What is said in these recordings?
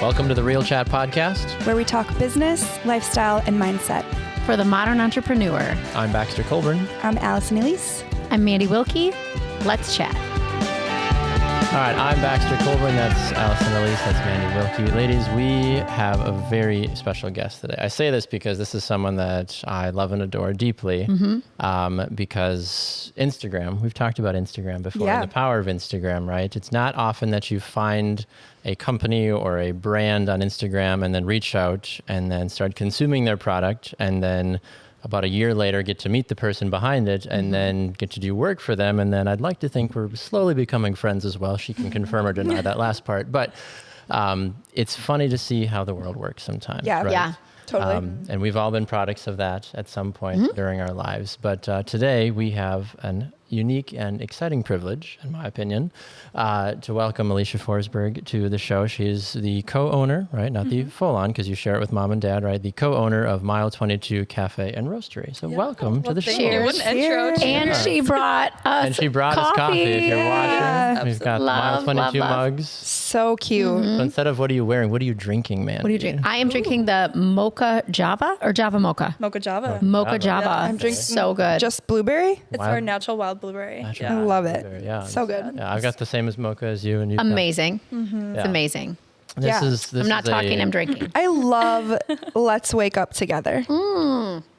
Welcome to the Real Chat Podcast, where we talk business, lifestyle, and mindset. For the modern entrepreneur. I'm Baxter Colburn. I'm Allison Elise. I'm Mandi Wilkie. Let's chat. All right, I'm Baxter Colburn. That's Allison Elise. That's Mandi Wilkie. Ladies, we have a very special guest today. I say this because this is someone that I love and adore deeply. Because Instagram, we've talked about Instagram before, and the power of Instagram, right? It's not often that you find a company or a brand on Instagram and then reach out and then start consuming their product and then about a year later get to meet the person behind it and then get to do work for them. And then I'd like to think we're slowly becoming friends as well. She can confirm or deny that last part. But it's funny to see how the world works sometimes. Yeah, right? yeah, totally. And we've all been products of that at some point during our lives. But today we have an unique and exciting privilege, in my opinion, to welcome Alicia Forsberg to the show. She's the co-owner, right? Not the full-on, because you share it with mom and dad, right? The co-owner of Mile 22 Cafe and Roastery. So welcome to the show. Cheers. And she brought us coffee. If you're watching, we've got Love, Mile 22 love. mugs. So cute. So instead of what are you wearing, what are you drinking, man? What are you drinking? I am drinking the Mocha Java or Java Mocha? Mocha Java. Mocha Java. Yeah, I'm drinking so good. just blueberry. It's our natural wild blueberry. Natural I love it. blueberry, yeah. So good. Yeah, I've got the same as mocha as you, and you've amazing. got, It's amazing. This I'm not is talking, I'm drinking. I love Let's Wake Up Together.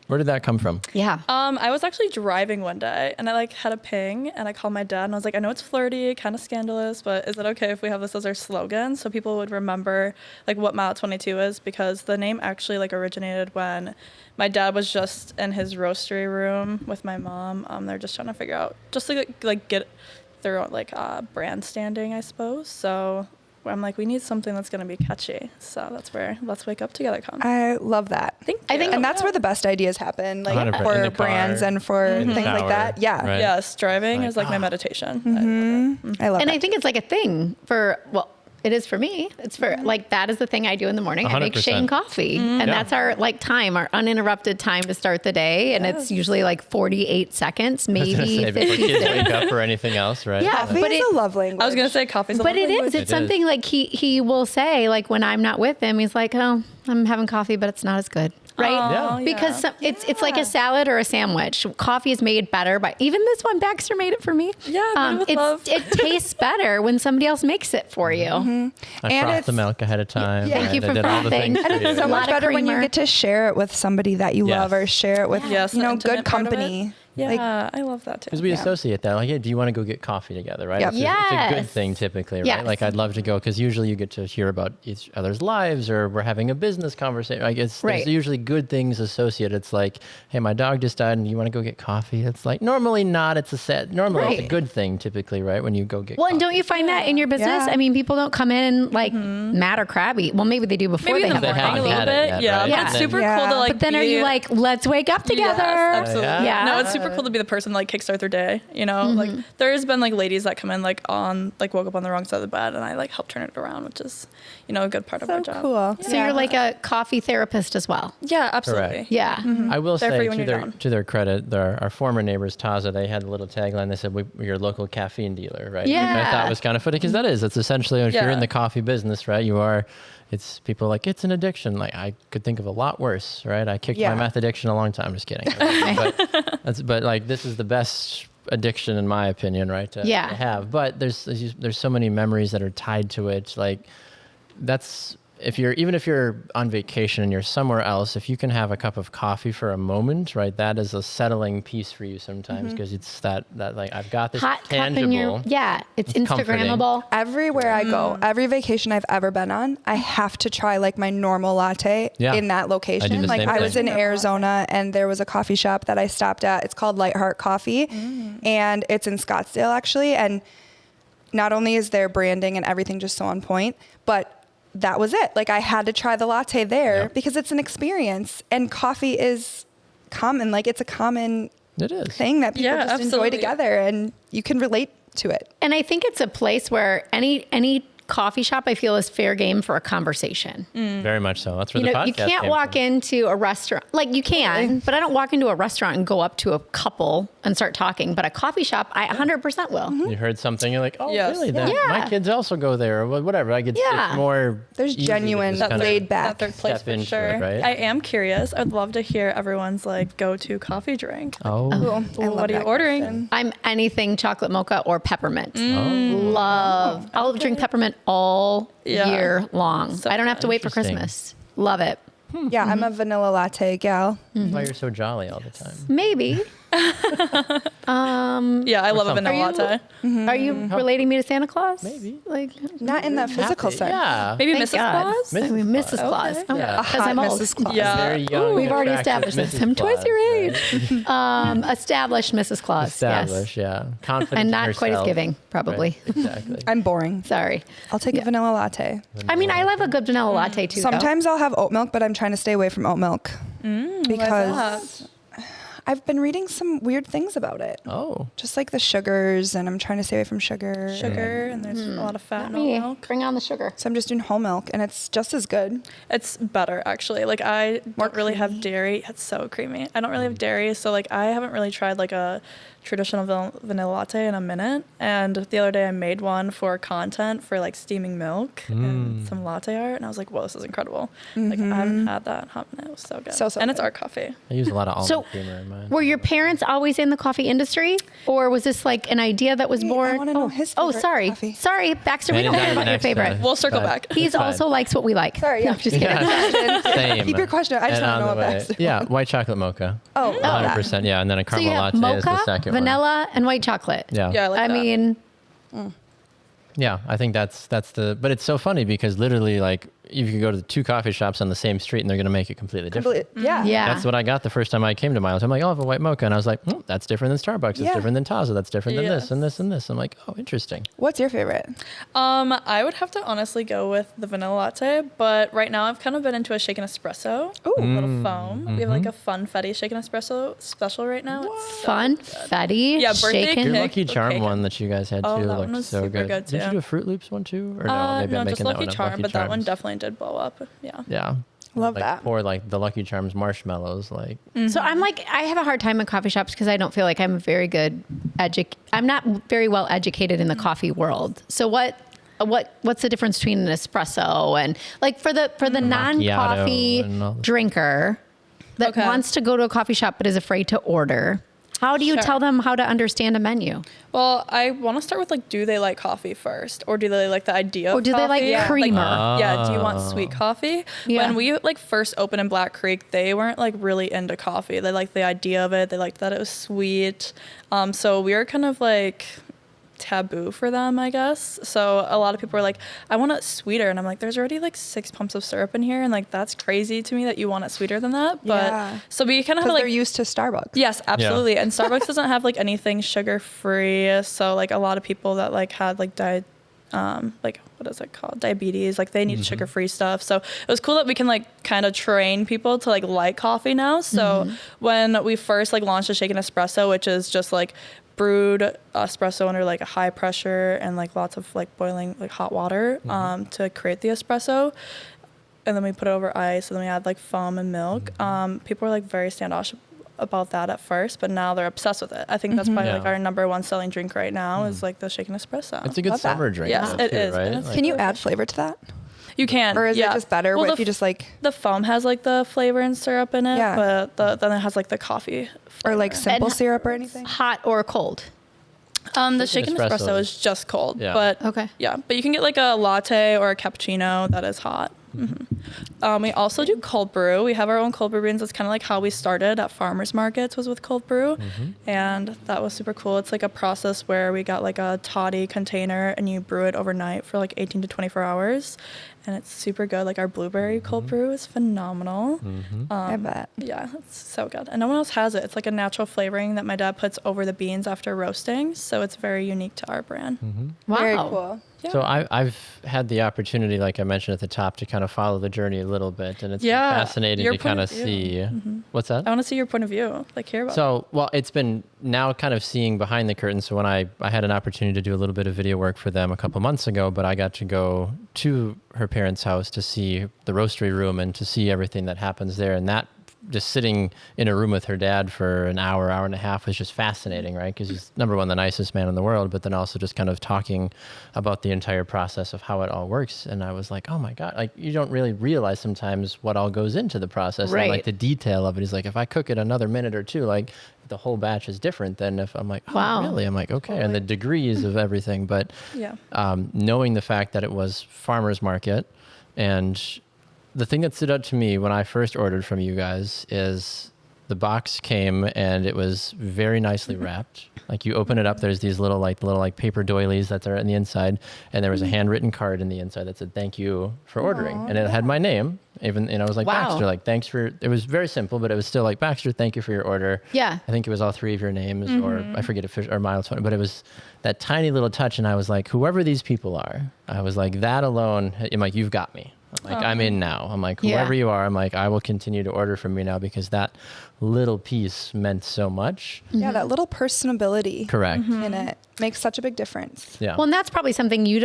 Where did that come from? Yeah. I was actually driving one day and I had a ping and I called my dad and I was like, I know it's flirty, kind of scandalous, but is it okay if we have this as our slogan so people would remember what Mile 22 is? Because the name actually originated when my dad was just in his roastery room with my mom. They're just trying to figure out just to get their own brand standing, I suppose. So I'm like, we need something that's going to be catchy. So that's where Let's Wake Up Together comes. I love that. I think and that's where the best ideas happen, 100%. In for the brands car, and for in the things like shower, that. Yeah. right? Yes, driving is my meditation. I love And that. I think it's a thing for, it is for me. It's for that is the thing I do in the morning. I make 100%. Shane coffee and that's our time, our uninterrupted time to start the day. And it's usually 48 seconds, maybe Say, before 56. kids wake up or anything else, right? Yeah, Coffee but is a love language. I was going to say coffee's a But it love is. language. It's something he will say, when I'm not with him, he's like, oh, I'm having coffee, but it's not as good. Right? Yeah. Because it's like a salad or a sandwich. Coffee is made better by, even this one, Baxter made it for me. Yeah, made it with love. It tastes better when somebody else makes it for you. I And frothed the milk ahead of time. Thank you I for did all the frothing. things for And you. it's so a lot much of better when you creamer. get to share it with somebody that you love or share it with, Yes, the intimate good part of it. company. Yeah, I love that too. Because we associate that, hey, do you want to go get coffee together, right? Yep. It's a good Yes. thing typically, right? Yes. I'd love to go because usually you get to hear about each other's lives or we're having a business conversation. There's usually good things associated. It's like, hey, my dog just died and you want to go get coffee? It's normally not. It's it's a good thing typically, right? When you go get coffee. And don't you find that in your business? Yeah. I mean, people don't come in mad or crabby. Well, maybe they do before Maybe they in the have They morning haven't a little had it bit. yet, Yeah, right? but And it's then- super cool to But then are you let's wake up together? Yes, absolutely. Yeah. No, it's super cool to be the person to kickstart their day. There's been ladies that come in woke up on the wrong side of the bed, and I help turn it around, which is a good part of our So job. cool. So you're a coffee therapist as well. Yeah, absolutely. Correct. Yeah. I will There for say you when you're down. to their credit, our former neighbors, Taza, they had a little tagline. They said, we're your local caffeine dealer, right? Yeah. Which I thought was kind of funny because it's essentially, if you're Yeah. in the coffee business, right, it's people it's an addiction. I could think of a lot worse, right? I kicked my meth addiction a long time. Just kidding. but this is the best addiction in my opinion, right? To have. But there's so many memories that are tied to it. That's if you're on vacation and you're somewhere else, if you can have a cup of coffee for a moment, right? That is a settling piece for you sometimes because it's that I've got this Hot tangible. cup in your, it's Instagrammable. Everywhere I go, every vacation I've ever been on, I have to try my normal latte in that location. I do the same I was thing. in Arizona and there was a coffee shop that I stopped at. It's called Light Heart Coffee and it's in Scottsdale actually. And not only is their branding and everything just so on point, but that was it. I had to try the latte there because it's an experience and coffee is common. It's a common thing that people just enjoy together and you can relate to it. And I think it's a place where any coffee shop, I feel, is fair game for a conversation. Very much so. That's where the podcast You can't came walk from. into a restaurant. Like, you can, but I don't walk into a restaurant and go up to a couple and start talking. But a coffee shop, I 100% will. You heard something, you're like, oh, Yes. really? Yeah. My kids also go there, or whatever. Like, it's more. There's easy to genuine, just kinda laid back. That third place step for into sure. it, right? I am curious. I'd love to hear everyone's like go-to coffee drink. Oh. Cool. I love What are you that ordering? question. I'm anything chocolate mocha or peppermint. Oh. Love. I'll drink peppermint all Yeah. year long. So I don't have to wait for interesting. Christmas. Love it. Yeah, I'm a vanilla latte gal. Why you're so jolly all the time. Maybe. Yeah, I love a something. vanilla latte. Are you relating me to Santa Claus? Maybe. Like, Not in that physical Happy. sense. Yeah. Maybe Thank Mrs. God. Claus. I mean, Mrs. Claus. Okay. Oh, Yeah. because I'm old. Mrs. Claus. Yeah. Very young. We've already attractive established this. Mrs. I'm twice your Claus, age. right? Established Mrs. Claus. Established, yeah. Confident And in not quite as herself. giving, probably. Right, exactly. I'm boring. Sorry. I'll take a vanilla latte. I mean, I love a good vanilla latte too. though. Sometimes I'll have oat milk, but I'm trying to stay away from oat milk because I've been reading some weird things about it. Oh. Just like the sugars, and I'm trying to stay away from sugar. Sugar, and there's a lot of fat in oat Me, milk. bring on the sugar. So I'm just doing whole milk, and it's just as good. It's better actually. Like I don't really have dairy. It's so creamy. I don't really have dairy, so like I haven't really tried like a traditional vanilla latte in a minute. And the other day I made one for content for like steaming milk and some latte art, and I was like, whoa, this is incredible. Like I haven't had that in a hot minute. It was so good. So and it's good. our coffee. I use a lot of almond So, creamer in mine. Were your parents always in the coffee industry, or was this like an idea that was Wait, I born? wanna know his oh, favorite sorry, coffee. sorry, Baxter. We Mandy's don't care not about even your next to favorite. us, We'll circle but back. He's it's fine. also likes what we like. Sorry, yeah. No, just kidding. Same. Keep your question. I just And want to know on what the way- Baxter. Yeah, white chocolate mocha. Oh, 100%. Yeah, and then a So caramel you have latte is the mocha, second vanilla, and white chocolate. one. Yeah. Yeah, I like I that. mean, Yeah, I think that's the. But it's so funny because literally, like, you could go to 2 coffee shops on the same street and they're going to make it completely different. Yeah. yeah. That's what I got the first time I came to Miles. I'm like, oh, I have a white mocha. And I was like, that's different than Starbucks. It's Yeah. different than Taza. That's different than this Yes. and this and this. I'm like, oh, interesting. What's your favorite? I would have to honestly go with the vanilla latte, but right now I've kind of been into a shaken espresso. Ooh. A little foam. We have like a funfetti shaken espresso special right now. It's so fun, good. fatty, Yeah, birthday shaken. Your cake. Lucky Charm Okay. one that you guys had Oh, too that one looked was so super good. good, Did you too. do a Fruit Loops one too? Or no, maybe No, I'm just making that Lucky one up. Charm, Lucky but that one Charms. definitely did blow up. Yeah. Yeah. Love like, that. Pour like the Lucky Charms marshmallows. Like, So I'm like, I have a hard time in coffee shops because I don't feel like I'm very good I'm not very well educated in the coffee world. So what's the difference between an espresso and like for the non-coffee and all this. drinker that Okay. wants to go to a coffee shop but is afraid to order? How do you Sure. tell them how to understand a menu? Well, I want to start with like, do they like coffee first, or do they like the idea of Or do they like coffee? creamer? Yeah, do you want sweet coffee? Yeah. When we like first opened in Black Creek, they weren't like really into coffee. They liked the idea of it. They liked that it was sweet. So we were kind of like taboo for them, I guess. So a lot of people were like, I want it sweeter, and I'm like, there's already like 6 pumps of syrup in here, and like that's crazy to me that you want it sweeter than that. But Yeah. so we kind of Because had like they're used to Starbucks. Yes, absolutely. And Starbucks doesn't have like anything sugar free. So like a lot of people that like had like like what is it called? Diabetes, like they need sugar free stuff. So it was cool that we can like kind of train people to like coffee now. So when we first like launched a shaken espresso, which is just like brewed espresso under like a high pressure and like lots of like boiling like hot water to create the espresso. And then we put it over ice, and then we add like foam and milk. People were like very standoffish about that at first, but now they're obsessed with it. I think that's probably Yeah. like our #1 selling drink right now is like the shaken espresso. it's a good Love that. summer drink. Yes, though, it too, is, Right? and it's Like, Can you add flavor to that? You can, Or is yeah. it just better Well, if you just like, the foam has like the flavor and syrup in it, Yeah. but then it has like the coffee or like flavor. simple And- syrup or anything? Hot or cold? The shaken espresso espresso is- is just cold, Yeah. but Okay. yeah, but you can get like a latte or a cappuccino that is hot. We also do cold brew. We have our own cold brew beans. That's kind of like how we started at farmers markets, was with cold brew, and that was super cool. It's like a process where we got like a toddy container and you brew it overnight for like 18 to 24 hours, and it's super good. Like our blueberry cold brew is phenomenal. I bet. Yeah, it's so good. And no one else has it. It's like a natural flavoring that my dad puts over the beans after roasting. So it's very unique to our brand. Wow. Very cool. Yeah. So I've had the opportunity, like I mentioned at the top, to kind of follow the journey a little bit, and it's been fascinating to kind of see. What's that? I want to see your point of view, like hear about it. So, well, it's been now kind of seeing behind the curtain. So when I had an opportunity to do a little bit of video work for them a couple months ago, but I got to go to her parents' house to see the roastery room and to see everything that happens there. And that just sitting in a room with her dad for an hour and a half was just fascinating, right? Because he's number one, the nicest man in the world, but then also just kind of talking about the entire process of how it all works. And I was like, oh my God, like you don't really realize sometimes what all goes into the process. Right. And like the detail of it is like, if I cook it another minute or two, like the whole batch is different than if I'm like, oh, wow, really? I'm like, okay. And the degrees of everything. But knowing the fact that it was farmer's market, and the thing that stood out to me when I first ordered from you guys is the box came and it was very nicely wrapped. Like you open it up, there's these little paper doilies that are on the inside, and there was a handwritten card in the inside that said "Thank you for ordering," and it had my name. Even I was like, wow. Baxter, like thanks for. It was very simple, but it was still like, Baxter, thank you for your order. Yeah, I think it was all three of your names, or I forget if or Miles 20, but it was that tiny little touch, and I was like, whoever these people are, I was like, that alone, I'm like, you've got me. I'm like, I'm in now. I'm like, whoever you are, I'm like, I will continue to order from you now because that little piece meant so much. Yeah, that little personability. Correct. In it makes such a big difference. Yeah. well, and that's probably something you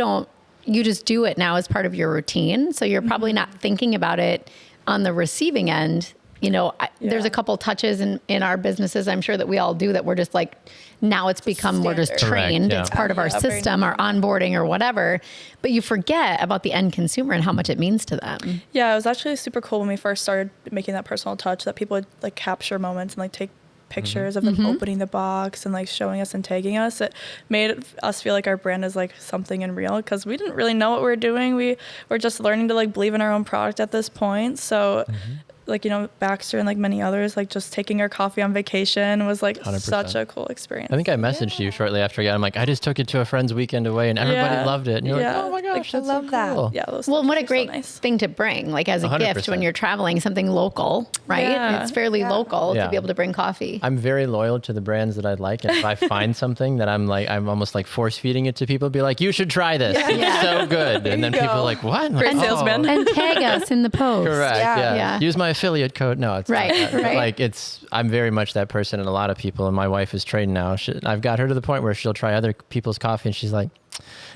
just do it now as part of your routine. So you're probably not thinking about it on the receiving end. You know, there's a couple touches in our businesses, I'm sure that we all do that we're just like, now it's become, we're just trained. Correct, It's part of our system, our onboarding or whatever. But you forget about the end consumer and how much it means to them. Yeah, it was actually super cool when we first started making that personal touch, that people would like capture moments and like take pictures of them opening the box and like showing us and tagging us. It made us feel like our brand is like something and real, because we didn't really know what we were doing. We were just learning to like believe in our own product at this point. So like, you know, Baxter and like many others, like just taking our coffee on vacation was like 100%. such a cool experience. I think I messaged you shortly after I got. I'm like, I just took it to a friend's weekend away, and everybody loved it. And you're like, oh my gosh, I love that. cool. Yeah, those Well, and what a pictures are great so nice. thing to bring, like as a 100%. gift when you're traveling, something local, right? Yeah. It's fairly local Yeah. to be able to bring coffee. I'm very loyal to the brands that I like, and if I find something that I'm almost like force feeding it to people, be like, you should try this. It's so good. And then you people go. are like, what? I'm Great like, salesman. And tag us in the post. Correct. Yeah. Yeah. Use my affiliate code. No, it's Right, not that. right. Like I'm very much that person, and a lot of people. And my wife is trained now. I've got her to the point where she'll try other people's coffee, and she's like,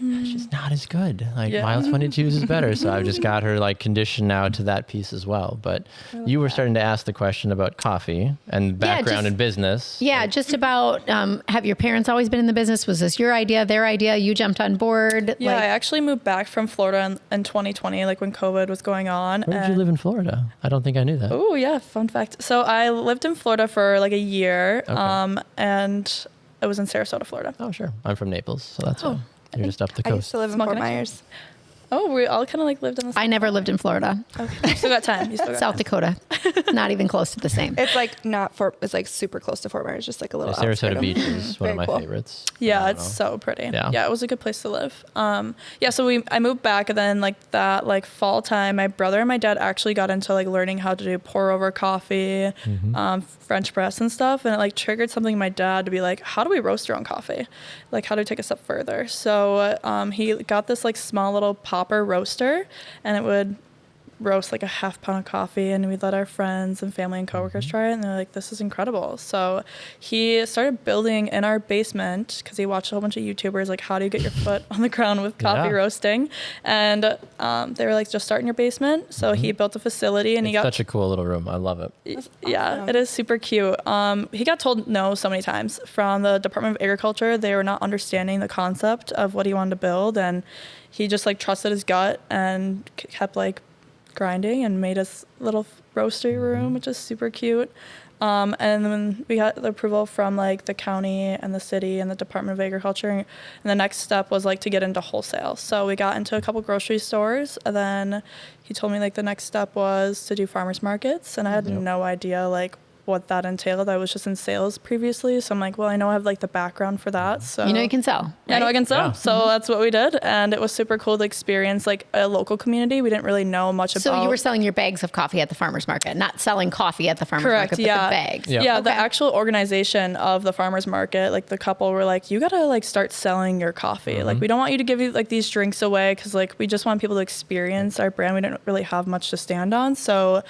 it's just not as good. Like Miles 22's is better. So I've just got her like conditioned now to that piece as well. But you were starting to ask the question about coffee and background in business. Yeah, just about, have your parents always been in the business? Was this your idea, their idea? You jumped on board? Yeah, I actually moved back from Florida in 2020, like when COVID was going on. Where did you live in Florida? I don't think I knew that. Oh yeah, fun fact. So I lived in Florida for like a year, and it was in Sarasota, Florida. Oh, sure. I'm from Naples, so that's why. You're just up the I used coast. to live in Small Fort connection. Myers. Oh, we all kind of like lived in the I never lived in Florida. Okay. You still got time. You still got South time. Dakota. Not even close to the same. It's like it's like super close to Fort Myers, just like a little Sarasota outskirt. Beach is one of my Very cool. favorites. Yeah, it's so pretty. Yeah. It was a good place to live. So I moved back, and then like that like fall time, my brother and my dad actually got into like learning how to do pour over coffee, French press and stuff, and it like triggered something in my dad to be like, how do we roast our own coffee? Like, how do we take a step further? So he got this like small little popper roaster, and it would roast like a half pound of coffee, and we'd let our friends and family and coworkers try it, and they're like, this is incredible. So he started building in our basement, because he watched a whole bunch of YouTubers, like, how do you get your foot on the ground with coffee roasting? And they were like, just start in your basement. So he built a facility, and It's such a cool little room. I love it. Yeah, it is super cute. He got told no so many times from the Department of Agriculture. They were not understanding the concept of what he wanted to build, and he just like trusted his gut and kept like grinding and made us little roastery room, which is super cute. And then we got the approval from like the county and the city and the Department of Agriculture, and the next step was like to get into wholesale. So we got into a couple grocery stores, and then he told me like the next step was to do farmers markets, and I had no idea like what that entailed. I was just in sales previously. So I'm like, well, I know I have like the background for that. So You can sell. Right? Yeah, I know I can sell. So that's what we did. And it was super cool to experience like a local community. We didn't really know much about. So you were selling your bags of coffee at the farmer's market, not selling coffee at the farmer's Correct, market, but the bags. Yeah, the actual organization of the farmer's market, like the couple were like, you gotta like start selling your coffee. Like we don't want you to give you like these drinks away because like we just want people to experience our brand. We didn't really have much to stand on. So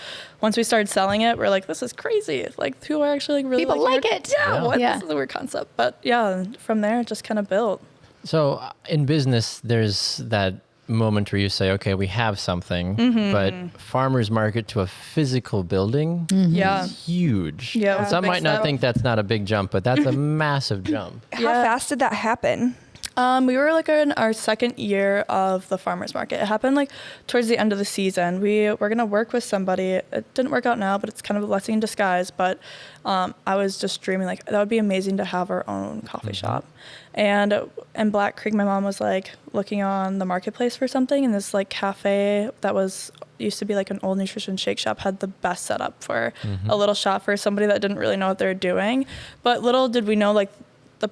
once we started selling it, we're like, this is crazy. Like people are actually like really People like it. This is a weird concept. But yeah, from there it just kind of built. So in business, there's that moment where you say, okay, we have something, but farmer's market to a physical building is huge. Yeah, Some might not think that's not a big jump, but that's a massive jump. How fast did that happen? We were like in our second year of the farmer's market. It happened like towards the end of the season. We were going to work with somebody. It didn't work out now, but it's kind of a blessing in disguise. But I was just dreaming like that would be amazing to have our own coffee shop. And in Black Creek, my mom was like looking on the marketplace for something. And this like cafe that used to be like an old nutrition shake shop had the best setup for a little shop for somebody that didn't really know what they were doing. But little did we know like the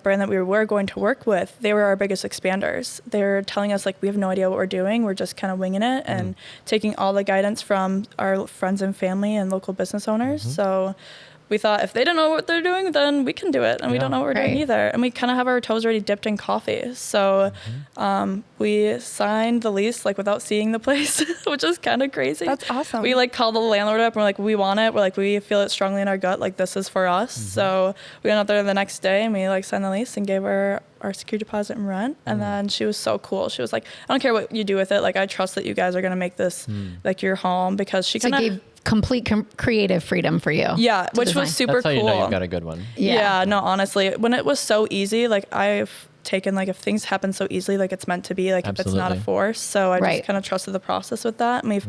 brand that we were going to work with, they were our biggest expanders. They were telling us like, we have no idea what we're doing. We're just kind of winging it and taking all the guidance from our friends and family and local business owners. So we thought if they don't know what they're doing, then we can do it. And we don't know what we're doing either. And we kind of have our toes already dipped in coffee. So we signed the lease like without seeing the place, which is kind of crazy. That's awesome. We like called the landlord up and we're like, we want it. We're like, we feel it strongly in our gut. Like this is for us. So we went out there the next day and we like signed the lease and gave her our security deposit and rent. And then she was so cool. She was like, I don't care what you do with it. Like, I trust that you guys are going to make this like your home, because she kind of gave complete creative freedom for you. Yeah, which design. was super That's how cool. you know you've got a good one. Yeah, no, honestly, when it was so easy, like I've taken like if things happen so easily, like it's meant to be, like if it's not a force. So I just kind of trusted the process with that. And we've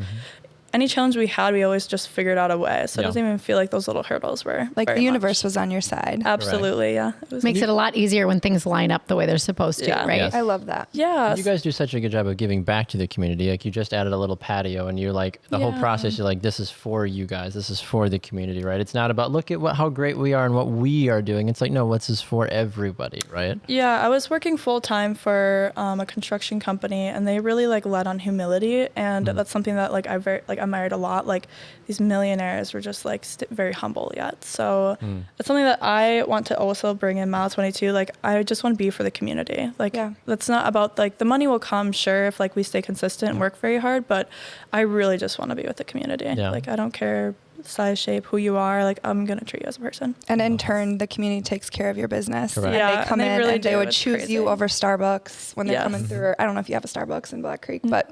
any challenge we had, we always just figured out a way. So it doesn't even feel like those little hurdles were like the universe was on your side. Absolutely, yeah. It makes it a lot easier when things line up the way they're supposed to, right? Yes. I love that. Yeah. You guys do such a good job of giving back to the community. Like you just added a little patio and you're like, the whole process, you're like, this is for you guys. This is for the community, right? It's not about, look at how great we are and what we are doing. It's like, no, this is for everybody, right? Yeah, I was working full time for a construction company, and they really like led on humility. And that's something that like I admired a lot. Like these millionaires were just like very humble yet. So it's something that I want to also bring in Mile 22. Like I just want to be for the community. Like that's not about like the money will come, sure, if like we stay consistent and work very hard, but I really just want to be with the community. Like I don't care size, shape, who you are, like I'm gonna treat you as a person. And in turn, the community takes care of your business. Correct. And they come in really and they would It's choose crazy. you over Starbucks when they're coming through. I don't know if you have a Starbucks in Black Creek, but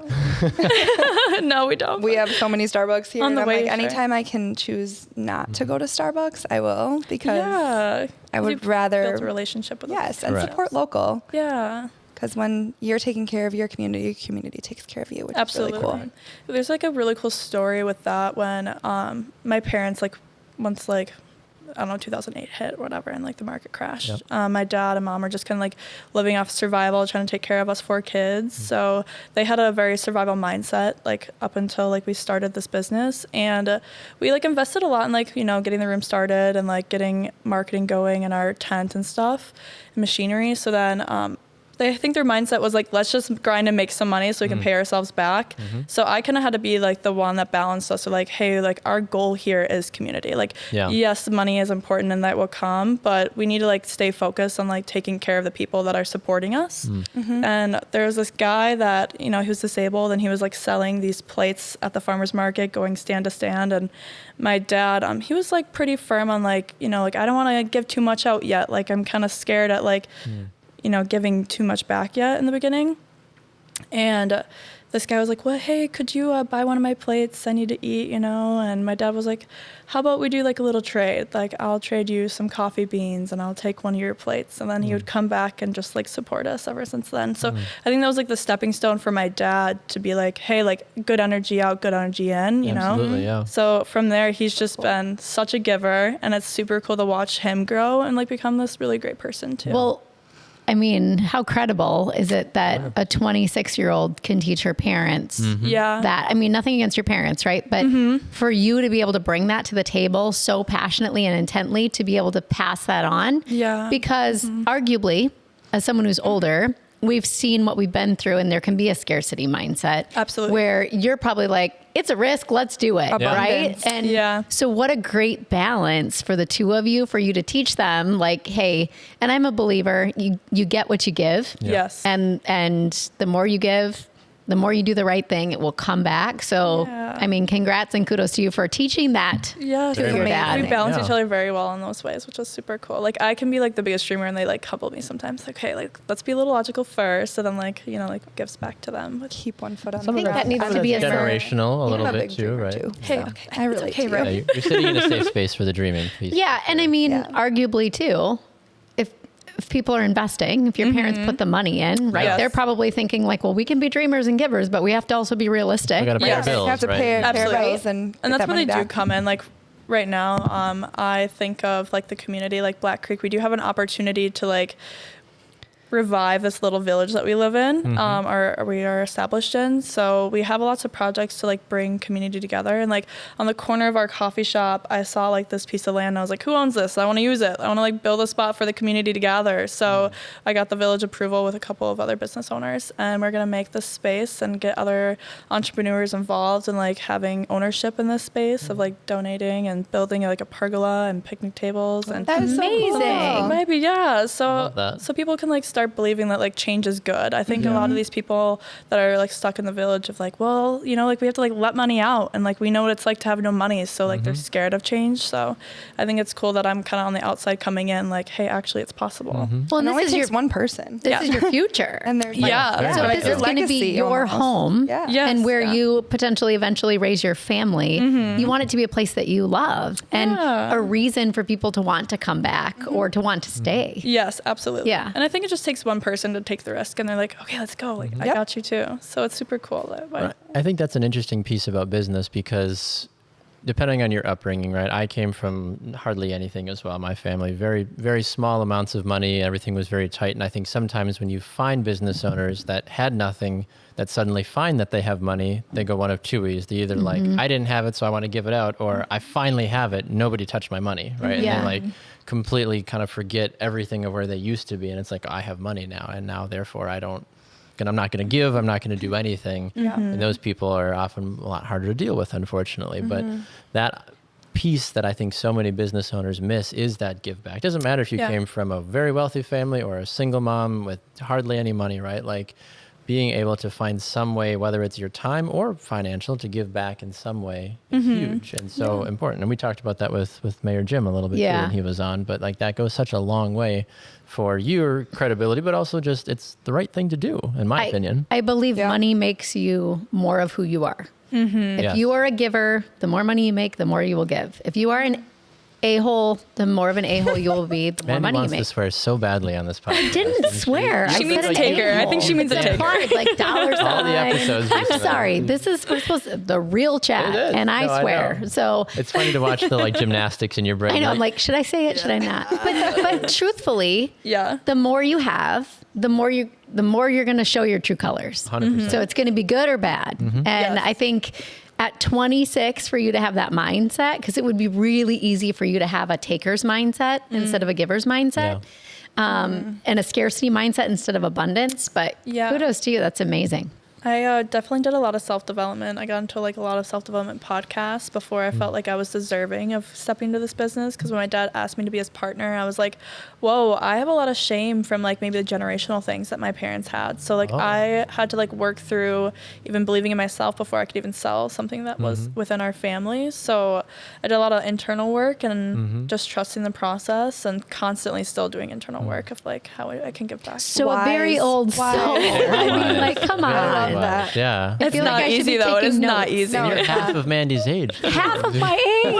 No, we don't. we have so many Starbucks here. On And the I'm way, like, sure. anytime I can choose not to go to Starbucks, I will, because I would You've rather built a relationship with and Correct. support local. Yeah. Because when you're taking care of your community takes care of you, which is really cool. There's like a really cool story with that when my parents like once like I don't know 2008 hit or whatever and like the market crashed. My dad and mom were just kind of like living off survival, trying to take care of us 4 kids. So they had a very survival mindset like up until like we started this business, and we like invested a lot in like getting the room started and like getting marketing going and our tent and stuff and machinery. So then I think their mindset was like, let's just grind and make some money so we can pay ourselves back. So I kind of had to be like the one that balanced us. So like, hey, like our goal here is community. Like, yes, money is important and that will come, but we need to like stay focused on like taking care of the people that are supporting us. And there was this guy that, he was disabled and he was like selling these plates at the farmer's market, going stand to stand. And my dad, he was like pretty firm on like, like I don't want to give too much out yet. Like I'm kind of scared at like, giving too much back yet in the beginning. And this guy was like, well, hey, could you buy one of my plates? I need to eat, And my dad was like, how about we do like a little trade? Like I'll trade you some coffee beans and I'll take one of your plates. And then he would come back and just like support us ever since then. So I think that was like the stepping stone for my dad to be like, hey, like good energy out, good energy in, Absolutely, yeah. So from there, he's just been such a giver, and it's super cool to watch him grow and like become this really great person too. Well, I mean, how credible is it that a 26-year-old can teach her parents that? I mean, nothing against your parents, right? But for you to be able to bring that to the table so passionately and intently, to be able to pass that on. Because arguably, as someone who's older, we've seen what we've been through, and there can be a scarcity mindset. Absolutely. Where you're probably like, it's a risk, let's do it, right? And so what a great balance for the two of you, for you to teach them, like, hey, and I'm a believer, you get what you give. Yes. And the more you give, the more you do the right thing, it will come back. So, I mean, congrats and kudos to you for teaching that to your dad. We balance each other very well in those ways, which is super cool. Like, I can be like the biggest dreamer, and they like humble me sometimes. Like, hey, like, let's be a little logical first, and then like, you know, like gives back to them. Keep one foot on I think that needs to be generational a little bit too, right? Hey, I relate to you. Yeah, you're sitting in a safe space for the dreaming piece. Yeah, and I mean, arguably too, if people are investing, if your parents put the money in, right, they're probably thinking like, well, we can be dreamers and givers, but we have to also be realistic. We got to pay our bills, You have to pay our bills, and that's where they do come in. Like right now, I think of like the community, like Black Creek. We do have an opportunity to like revive this little village that we live in, or we are established in. So we have lots of projects to like bring community together. And like on the corner of our coffee shop, I saw like this piece of land, and I was like, who owns this? I want to use it. I want to like build a spot for the community to gather. So I got the village approval with a couple of other business owners, and we're going to make this space and get other entrepreneurs involved in like having ownership in this space of like donating and building like a pergola and picnic tables. And that is amazing. So maybe, so people can like start believing that like change is good. I think a lot of these people that are like stuck in the village of like, well, you know, like we have to like let money out, and like we know what it's like to have no money, so like they're scared of change. So I think it's cool that I'm kind of on the outside coming in like, hey, actually it's possible. Well, And this it is takes one person. This is your future. And there's like, so this is going to be your home, and where you potentially eventually raise your family. You want it to be a place that you love, and a reason for people to want to come back or to want to stay. Yes, absolutely. Yeah. And I think it just takes one person to take the risk, and they're like, okay, let's go. Like, I got you too. So it's super cool that way. Right. I think that's an interesting piece about business, because depending on your upbringing, right? I came from hardly anything as well. My family, very, very small amounts of money. Everything was very tight. And I think sometimes when you find business owners that had nothing, that suddenly find that they have money, they go one of two ways. They either like, I didn't have it, so I want to give it out, or I finally have it, nobody touched my money, right? And they like completely kind of forget everything of where they used to be. And it's like, I have money now, and now therefore I'm not going to give, I'm not going to do anything. And those people are often a lot harder to deal with, unfortunately. But that piece that I think so many business owners miss is that give back. It doesn't matter if you came from a very wealthy family or a single mom with hardly any money, right? Like being able to find some way, whether it's your time or financial, to give back in some way is huge and so important. And we talked about that with Mayor Jim a little bit too when he was on, but like that goes such a long way for your credibility, but also just it's the right thing to do, in my opinion. I believe money makes you more of who you are. If you are a giver, the more money you make, the more you will give. If you are an a-hole, the more of an a-hole you will be, the more money you make. Mandy wants to swear so badly on this podcast. I didn't swear. She means a taker. I think she means a taker. Like dollar sign. All the episodes. I'm sorry. We're supposed to, the real chat, and I swear. So it's funny to watch the like gymnastics in your brain. I know. I'm like, should I say it? Should I not? But truthfully, the more you have, the more you're going to show your true colors. 100%. So it's going to be good or bad. And I think at 26 for you to have that mindset, because it would be really easy for you to have a taker's mindset instead of a giver's mindset, and a scarcity mindset instead of abundance. But kudos to you. That's amazing. I definitely did a lot of self-development. I got into like a lot of self-development podcasts before I felt like I was deserving of stepping into this business. Because when my dad asked me to be his partner, I was like, whoa, I have a lot of shame from like maybe the generational things that my parents had. So like I had to like work through even believing in myself before I could even sell something that was within our family. So I did a lot of internal work and just trusting the process, and constantly still doing internal work of like how I can give back. So a very old soul. I mean, like, come on. That. Yeah. It's not easy though. It is not easy. And you're half of Mandy's age. Half of my age.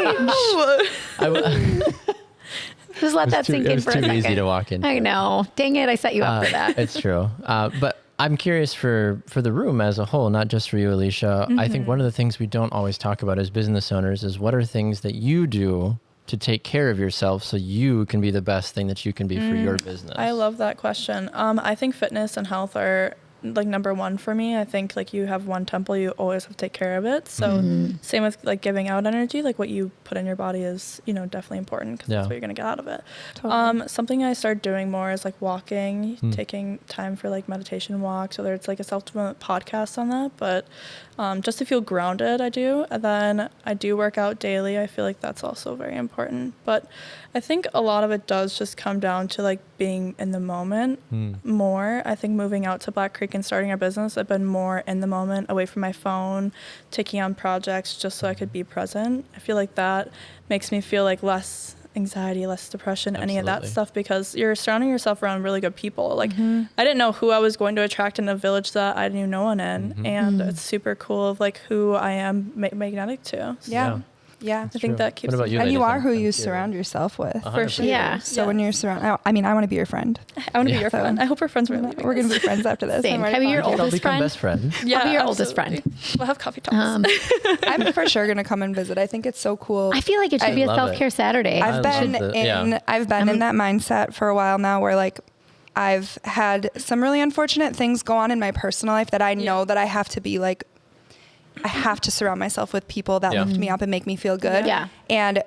Just let that sink in for a second. It's too easy to walk in. I know. Dang it. I set you up for that. It's true. But I'm curious for the room as a whole, not just for you, Alicia. I think one of the things we don't always talk about as business owners is what are things that you do to take care of yourself so you can be the best thing that you can be for your business? I love that question. I think fitness and health are like number one for me. I think like you have one temple, you always have to take care of it. So same with like giving out energy, like what you put in your body is, you know, definitely important because that's what you're going to get out of it. Totally. Something I started doing more is like walking, taking time for like meditation walks, whether it's like a self-development podcast on that, but just to feel grounded, I do. And then I do work out daily. I feel like that's also very important. But I think a lot of it does just come down to like being in the moment more. I think moving out to Black Creek and starting our business, I've been more in the moment, away from my phone, taking on projects just so I could be present. I feel like that makes me feel like less anxiety, less depression, any of that stuff, because you're surrounding yourself around really good people. Like I didn't know who I was going to attract in a village that I knew no one in, and it's super cool of like who I am magnetic to. Yeah. I think that keeps. What about you, and ladies? you are who you surround yourself with. 100%. For sure. Yeah. So when you're surrounded, I mean, I want to be your friend. I want to be your friend. I hope we're friends. We're going to be friends after this. Same. Can I be your I'll oldest become friend? best friend. Yeah, I'll be your absolutely. oldest friend. We'll have coffee talks. I'm for sure going to come and visit. I think it's so cool. I feel like it should be a love self-care Saturday. I've been in that mindset for a while now where like I've had some really unfortunate things go on in my personal life that I know that I have to be like, I have to surround myself with people that lift me up and make me feel good. Yeah. And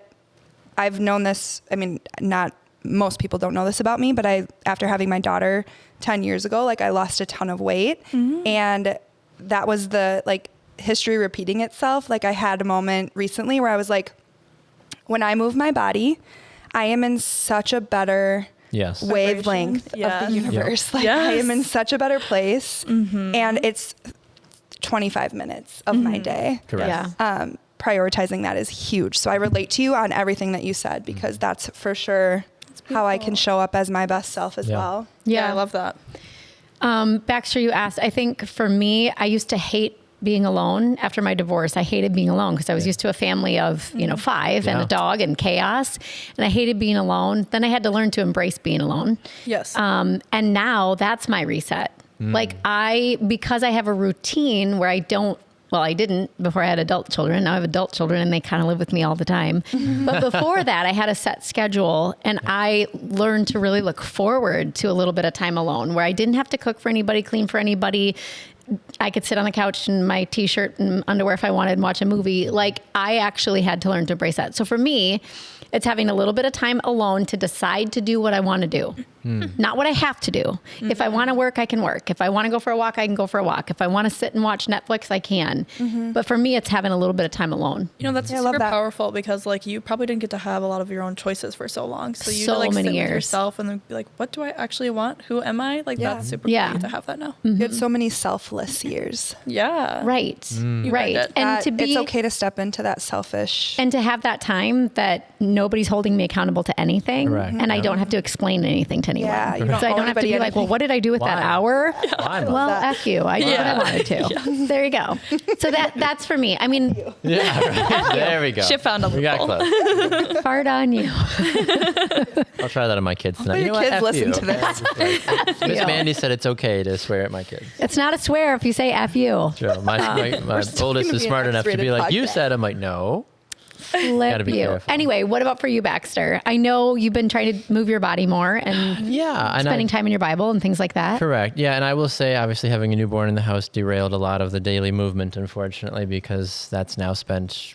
I've known this, I mean, not most people don't know this about me, but after having my daughter 10 years ago, like I lost a ton of weight and that was the like history repeating itself. Like I had a moment recently where I was like, when I move my body, I am in such a better wavelength of the universe. Like I am in such a better place and it's 25 minutes of my day. Correct. Yeah. Prioritizing that is huge. So I relate to you on everything that you said because that's for sure how I can show up as my best self as well. Yeah, I love that. Baxter, you asked, I think for me, I used to hate being alone after my divorce. I hated being alone because I was used to a family of, 5 and a dog and chaos. And I hated being alone. Then I had to learn to embrace being alone. Yes. And now that's my reset. Like because I have a routine where I didn't before I had adult children. Now I have adult children and they kind of live with me all the time. But before that, I had a set schedule and I learned to really look forward to a little bit of time alone where I didn't have to cook for anybody, clean for anybody. I could sit on the couch in my t-shirt and underwear if I wanted and watch a movie. Like I actually had to learn to embrace that. So for me, it's having a little bit of time alone to decide to do what I want to do. Not what I have to do. If I want to work, I can work. If I want to go for a walk, I can go for a walk. If I want to sit and watch Netflix, I can. But for me, it's having a little bit of time alone. You know, that's super powerful because like you probably didn't get to have a lot of your own choices for so long. So you So like many sit years. with yourself and then be like, what do I actually want? Who am I? Like that's super cool to have that now. You had so many selfless years. Yeah. Right. Right. it. And to be it's okay to step into that selfish. and to have that time that nobody's holding me accountable to anything. Correct. And I don't have to explain anything to anyone. Yeah, you don't So I owe don't have to be anybody like, well, anything. what did I do with that hour? Well, F you. I did what I wanted to. There you go. So that's for me. I mean, There we go. She found a We got loophole. close. fart on you. I'll try that on my kids tonight. Your kids listen to this. Miss Mandi said it's okay to swear at my kids. It's not a swear if you say F you. True. My oldest is smart enough to be like, you said, I'm like, no. Flip be you. careful. Anyway, what about for you, Baxter? I know you've been trying to move your body more and spending time in your Bible and things like that. Correct. Yeah. And I will say, obviously, having a newborn in the house derailed a lot of the daily movement, unfortunately, because that's now spent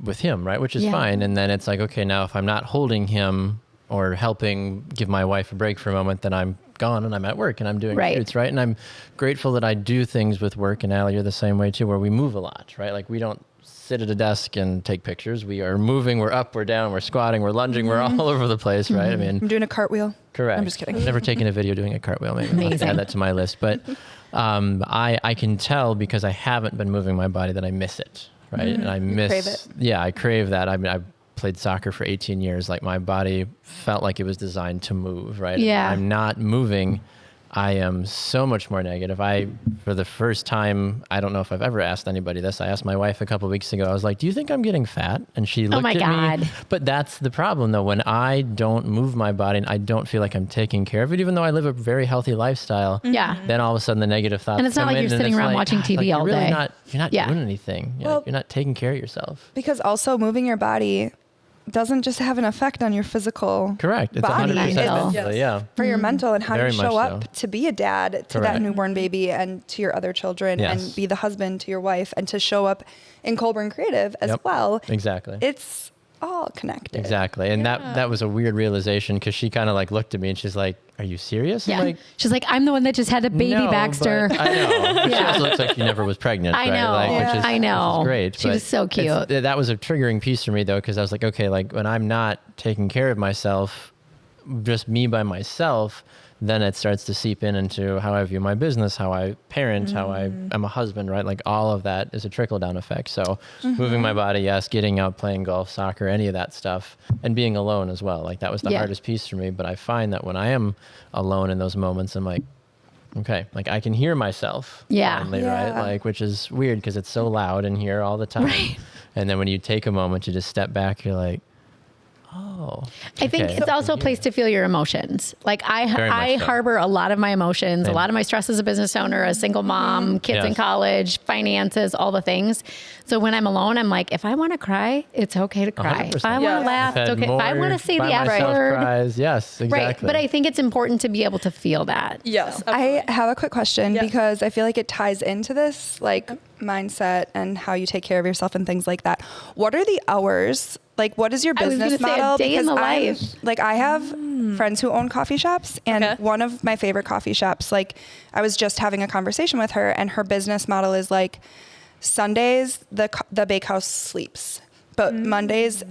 with him, right? Which is fine. And then it's like, okay, now if I'm not holding him or helping give my wife a break for a moment, then I'm gone and I'm at work and I'm doing shoots, right? And I'm grateful that I do things with work. And Allie, you're the same way too, where we move a lot, right? Like we don't sit at a desk and take pictures. We are moving, we're up, we're down, we're squatting, we're lunging, we're all over the place, right? I mean, I'm doing a cartwheel. correct. I'm just kidding. I've never taken a video doing a cartwheel. Maybe I'll have to add that to my list. But I can tell because I haven't been moving my body that I miss it, right? And I miss, crave it. yeah, I crave that. I mean, I played soccer for 18 years. Like my body felt like it was designed to move, right? Yeah. And I'm not moving. I am so much more negative. For the first time, I don't know if I've ever asked anybody this. I asked my wife a couple of weeks ago. I was like, do you think I'm getting fat? And she looked at me. But that's the problem though. When I don't move my body and I don't feel like I'm taking care of it, even though I live a very healthy lifestyle, then all of a sudden the negative thoughts And it's not come like in you're and sitting it's around like, watching TV like, all you're really day. You're not doing anything. You're not taking care of yourself. Because also moving your body, doesn't just have an effect on your physical Correct. It's body. 100% Mental. mentally, yeah. For your mental and how Very you show much up so. to be a dad to Correct. that newborn baby and to your other children Yes. and be the husband to your wife and to show up in Colburn Creative as Yep. well. Exactly. It's all connected. Exactly. And that was a weird realization because she kind of like looked at me and she's like, are you serious? Yeah. I'm like, She's like, I'm the one that just had a baby, no, Baxter. but I know. But Yeah. She also looks like she never was pregnant. I right? know. Like, Yeah. which is, I know. Which is great. She But was so it's- cute. That was a triggering piece for me though, because I was like, okay, like when I'm not taking care of myself, just me by myself, then it starts to seep into how I view my business, how I parent, how I am a husband, right? Like all of that is a trickle down effect. So moving my body, yes, getting out, playing golf, soccer, any of that stuff, and being alone as well. Like that was the Yeah. hardest piece for me. But I find that when I am alone in those moments, I'm like, okay, like I can hear myself. Yeah. Finally, Yeah. right? Like, which is weird because it's so loud in here all the time. Right. And then when you take a moment to just step back, you're like, oh. I think okay, it's I also a can place hear. to feel your emotions. Like Very I much so. harbor a lot of my emotions, Same. a lot of my stress as a business owner, a single mom, kids in Yes. college, finances, all the things. So when I'm alone, I'm like, if I want to cry, it's okay to cry. If I 100%. want to Yeah. laugh, I've it's had okay. If I more want to say by the F myself word. cries. Yes, exactly. Right. But I think it's important to be able to feel that. Yes. I have a quick question Yeah. because I feel like it ties into this like mindset and how you take care of yourself and things like that. What are the hours? Like, what is your I was business gonna say, a model? day in the I'm- life. like, I have friends who own coffee shops, and Okay. one of my favorite coffee shops, like, I was just having a conversation with her, and her business model is like Sundays the bakehouse sleeps, but Mondays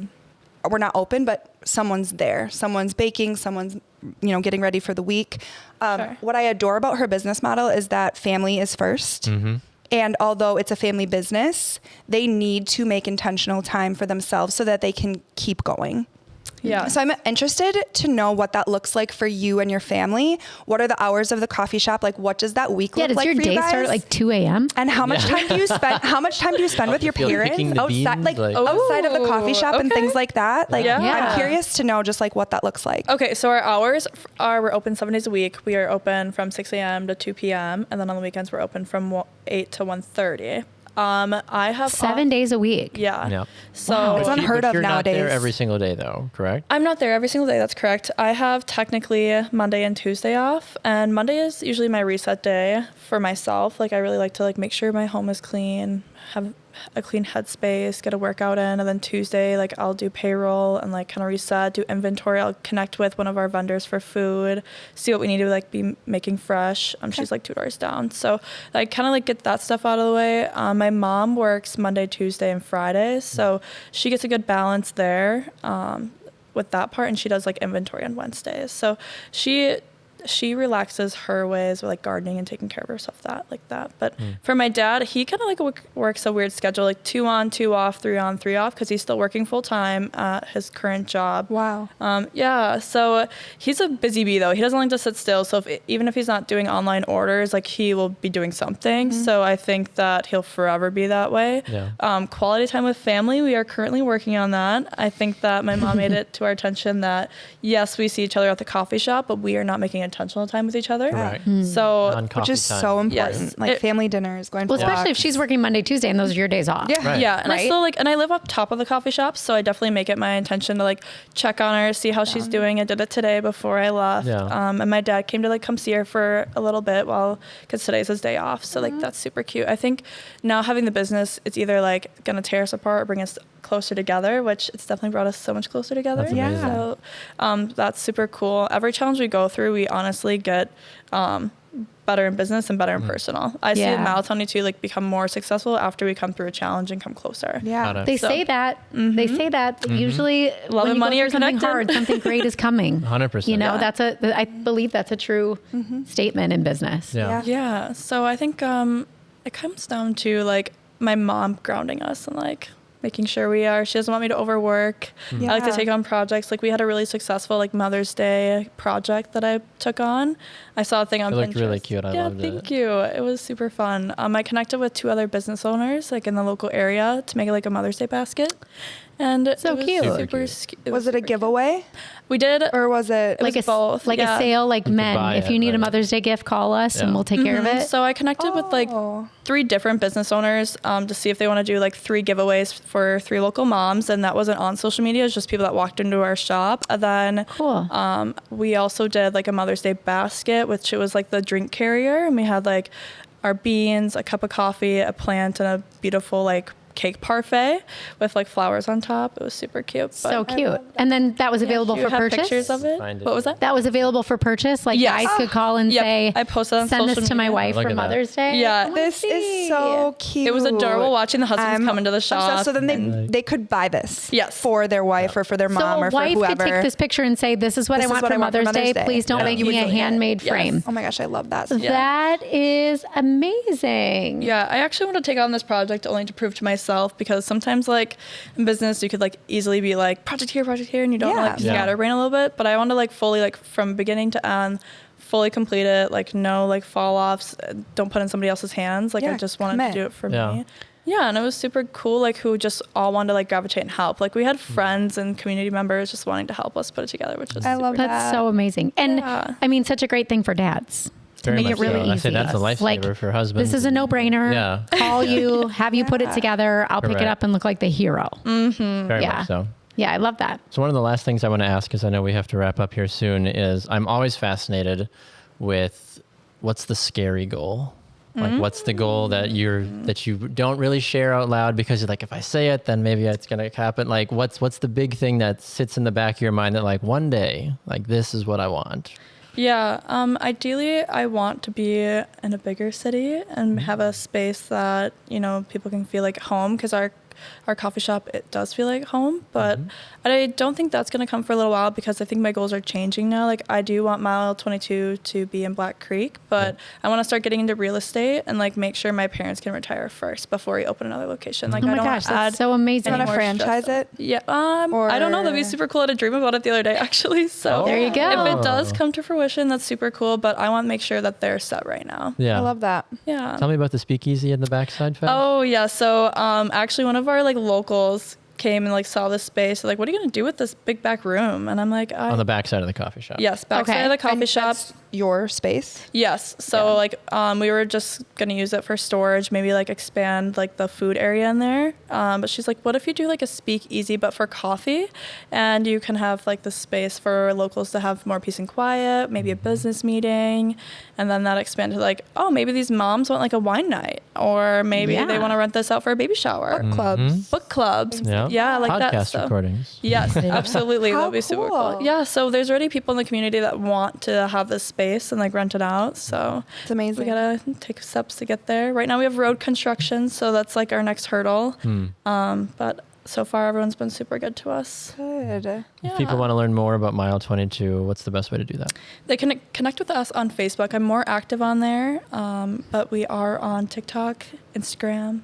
we're not open, but someone's there. Someone's baking. Someone's getting ready for the week. Sure. What I adore about her business model is that family is first. Mm-hmm. And although it's a family business, they need to make intentional time for themselves so that they can keep going. Yeah. So I'm interested to know what that looks like for you and your family. What are the hours of the coffee shop? Like, what does that week Yeah, look does like your for you day guys? start at like 2 a.m.? And how much time do you spend? How much time do you spend with your Feel like picking parents the outside, beans, like- outside of the coffee shop and Okay. things like that? Like, Yeah. I'm curious to know just like what that looks like. Okay, so our hours are we're open 7 days a week. We are open from 6 a.m. to 2 p.m. and then on the weekends we're open from 8 to 1:30. I have 7 days a week. Yeah. Yeah. So Wow. It's unheard of you're not there nowadays. every single day though, correct? I'm not there every single day. That's correct. I have technically Monday and Tuesday off, and Monday is usually my reset day for myself. Like I really like to like make sure my home is clean, have a clean headspace, get a workout in, and then Tuesday like I'll do payroll and like kind of reset, do inventory. I'll connect with one of our vendors for food, see what we need to like be making fresh. She's like 2 doors down, so I kind of like get that stuff out of the way. My mom works Monday, Tuesday, and Friday, so she gets a good balance there. With that part, and she does like inventory on Wednesdays. So she relaxes her ways with like gardening and taking care of herself like that. But for my dad, he kind of like works a weird schedule, like 2 on, 2 off, 3 on, 3 off, because he's still working full time at his current job. Wow. Yeah, so he's a busy bee though. He doesn't like to sit still. So even if he's not doing online orders, like he will be doing something. So I think that he'll forever be that way. Yeah. Quality time with family, we are currently working on that. I think that my mom made it to our attention that yes, we see each other at the coffee shop, but we are not making intentional time with each other. Correct. So Non-coffee Which is time. so important. Yes. Like It- family dinners, going Well, for especially if walks. she's working Monday, Tuesday, and those are your days off. Yeah. Right. yeah, and I Right? still like, and I live up top of the coffee shop, so I definitely make it my intention to like check on her, see how she's doing. I did it today before I left. Yeah. And my dad came to like come see her for a little bit because today's his day off. So like that's super cute. I think now having the business, it's either like gonna tear us apart or bring us closer together, which it's definitely brought us so much closer together. That's amazing. So that's super cool. Every challenge we go through, we honestly get better in business and better in personal. I see Yeah. Mao 22 like become more successful after we come through a challenge and come closer. Yeah. Got it. They So- say that. They say that. But usually, Love when and you money go are through something connected. hard, something great is coming. 100%. You know, Yeah. I believe that's a true statement in business. Yeah. Yeah. So I think it comes down to like my mom grounding us and like making sure she doesn't want me to overwork. I like to Yeah. take on projects. Like we had a really successful like Mother's Day project that I took on. I saw a thing on It Pinterest. looked really cute. I loved it. Thank you. It was super fun. I connected with 2 other business owners like in the local area to make like a Mother's Day basket. And So it was cute. Super, Was it a super giveaway cute. We did. or was it Like was both, a sale, like You could men. buy If it, you need a right. Mother's Day gift, call us and Yeah. we'll take care of it. So I connected with like Oh. 3 different business owners to see if they want to do like 3 giveaways for 3 local moms, and that wasn't on social media. It's just people that walked into our shop. And then we also did like a Mother's Day basket, which it was like the drink carrier, and we had like our beans, a cup of coffee, a plant, and a beautiful like cake parfait with like flowers on top. It was super cute. So cute. And then that was available for purchase? Pictures of it? What was that? That was available for purchase? Like guys could call and say, I posted on send social this to my media. wife for Mother's Day? Yeah. This is so cute. It was adorable watching the husbands come into the shop. So then they could buy this for their wife or for their mom or for whoever. So a wife could take this picture and say, this is what I want for Mother's Day. Please don't make me a handmade frame. Oh my gosh, I love that. That is amazing. Yeah, I actually want to take on this project only to prove to myself, because sometimes like in business you could like easily be like project here, and you don't want to like scatterbrain a little bit, but I want to like fully like from beginning to end fully complete it, like no like fall offs, don't put in somebody else's hands, like I just wanted to do it for me. Yeah, and it was super cool, like who just all wanted to like gravitate and help. Like we had friends and community members just wanting to help us put it together, which is I love that. That's so amazing. And I mean, such a great thing for dads. To make it really easy. I say that's a lifesaver for husbands. This is a no-brainer. Yeah. Call you, have you put it together. I'll pick it up and look like the hero. Very much so. Yeah, I love that. So one of the last things I want to ask, because I know we have to wrap up here soon, is I'm always fascinated with what's the scary goal? Like what's the goal that you don't really share out loud because you're like, if I say it, then maybe it's going to happen. Like what's the big thing that sits in the back of your mind that like one day, like this is what I want? Yeah, ideally I want to be in a bigger city and have a space that, you know, people can feel like home, because our coffee shop, it does feel like home, but I don't think that's going to come for a little while, because I think my goals are changing now. Like I do want Mile 22 to be in Black Creek, but I want to start getting into real estate and like make sure my parents can retire first before we open another location. Like oh my gosh, that's so amazing. Want to franchise it? Yeah. I don't know. That'd be super cool. I had a dream about it the other day, actually. So there you go. If it does come to fruition, that's super cool, but I want to make sure that they're set right now. Yeah. I love that. Yeah. Tell me about the speakeasy in the backside, Fed. Oh yeah. So actually one of our like locals came and like saw this space. They're like, what are you gonna do with this big back room? And I'm like, on the backside of the coffee shop. Yes, backside of the coffee shop. Your space? Yes. So like we were just gonna use it for storage, maybe like expand like the food area in there. But she's like, what if you do like a speakeasy but for coffee, and you can have like the space for locals to have more peace and quiet, maybe a business meeting, and then that expanded to like, oh, maybe these moms want like a wine night, or maybe they want to rent this out for a baby shower. Book clubs. Yeah, like podcast that stuff. Recordings. Yes, absolutely. That'd be super cool. Yeah, so there's already people in the community that want to have this space and like rent it out. So it's amazing. We gotta take steps to get there. Right now we have road construction, so that's like our next hurdle. But so far everyone's been super good to us. Good. Yeah. If people want to learn more about Mile 22, what's the best way to do that? They can connect with us on Facebook. I'm more active on there, but we are on TikTok, Instagram,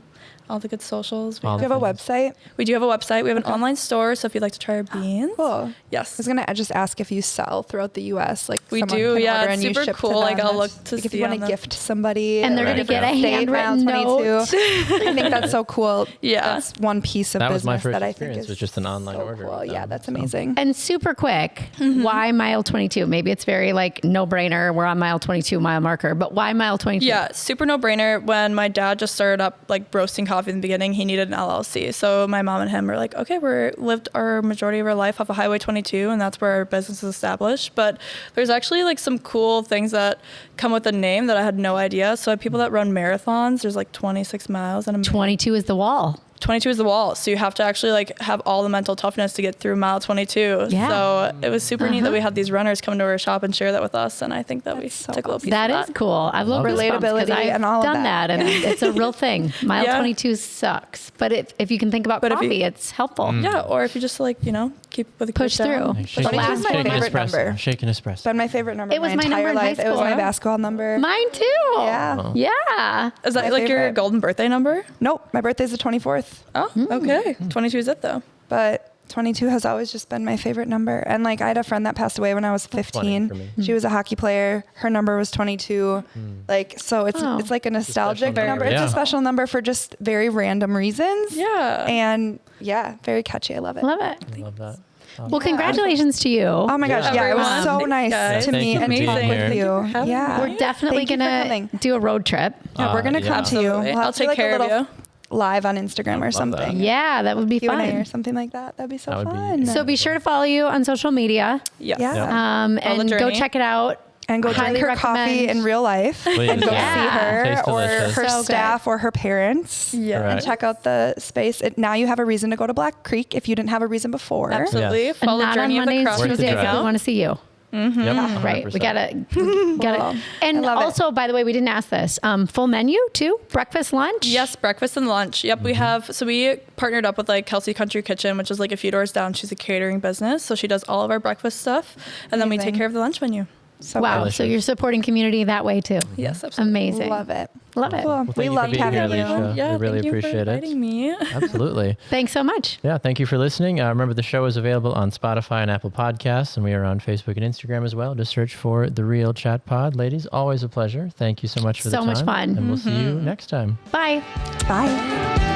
all the good socials. Do you have a website? We do have a website. We have an online store, so if you'd like to try our beans. Cool. Yes. I was going to just ask if you sell throughout the U.S. Like we someone do, can yeah. order It's and you super ship cool. to them. Like I'll look to like see if you want to gift somebody. And they're going to get a handwritten note. I think that's so cool. Yeah. That's one piece of that was my business first that I think experience, is was just an online so order. Cool. Yeah, that's amazing. And super quick, why Mile 22? Maybe it's very like no-brainer. We're on Mile 22 mile marker, but why Mile 22? Yeah, super no-brainer. When my dad just started up like roasting coffee in the beginning, he needed an LLC. So my mom and him were like, okay, we're lived our majority of our life off of Highway 22, and that's where our business is established. But there's actually like some cool things that come with the name that I had no idea. So people that run marathons, there's like 26 miles and 22 is the wall. 22 is the wall. So you have to actually like have all the mental toughness to get through Mile 22. Yeah. So it was super neat that we had these runners come to our shop and share that with us. And I think that we took a little piece of that. That is cool. I love relatability and all of done that. And it's a real thing. Mile 22 sucks. But if you can think about coffee, it's helpful. Yeah. Or if you just like, you know, keep with the push through. Shaking my favorite number. Shaking espresso. It's been my favorite number. It was my my number entire in high life. It was school. my basketball number. Mine too. Yeah. Yeah. Is that My like your favorite. golden birthday number? Nope, my birthday's the 24th. Oh, okay. 22 is it though. But 22 has always just been my favorite number. And like I had a friend that passed away when I was 15. She was a hockey player. Her number was 22. Like so it's like a nostalgic number. It's a special number for just very random reasons. Yeah. And yeah, very catchy. I love it. Love it. I love that. Well, congratulations to you. Oh my gosh. Yeah, it was Everyone. so Thanks, nice guys. to Thank meet you for and being talk here. with you. Having Yeah. We're definitely Thank you for going coming. to do a road trip. Yeah, we're going to Yeah. come to you. Absolutely. We'll have I'll to take do, like, care a of little you. live on Instagram or love something. that. Yeah, that would be Q&A fun. or something like that. That'd be so That would be fun. So be sure to follow you on social media. Yes. Yeah. All the And go journey. check it out. and go Highly drink her coffee recommend. in real life Please. and go Yeah. see her Tastes or delicious. her So good. staff or her parents. Yeah. Right. And check out the space. Now you have a reason to go to Black Creek if you didn't have a reason before. Absolutely. Yes. Follow the Not journey on of the Mondays, cross. Worth the Tuesdays. drive. We want to see you. Yep, Right. We 100%. gotta. And I love it. also, by the way, we didn't ask this. Full menu too. Breakfast, lunch. Yes, breakfast and lunch. Yep, we have. So we partnered up with like Kelsey Country Kitchen, which is like a few doors down. She's a catering business, so she does all of our breakfast stuff, and then we take Amazing. care of the lunch menu. So Wow. Delicious. So you're supporting community that way too. Yes, absolutely. Amazing. love it. Love it. Cool. Well, thank We you for loved being having here, you. Alicia. Yeah, we really thank you appreciate for it. inviting me. Absolutely. Thanks so much. Yeah, thank you for listening. Remember, the show is available on Spotify and Apple Podcasts, and we are on Facebook and Instagram as well. Just search for The Real Chat Pod. Ladies, always a pleasure. Thank you so much for the So time. much fun. And we'll see you next time. Bye. Bye.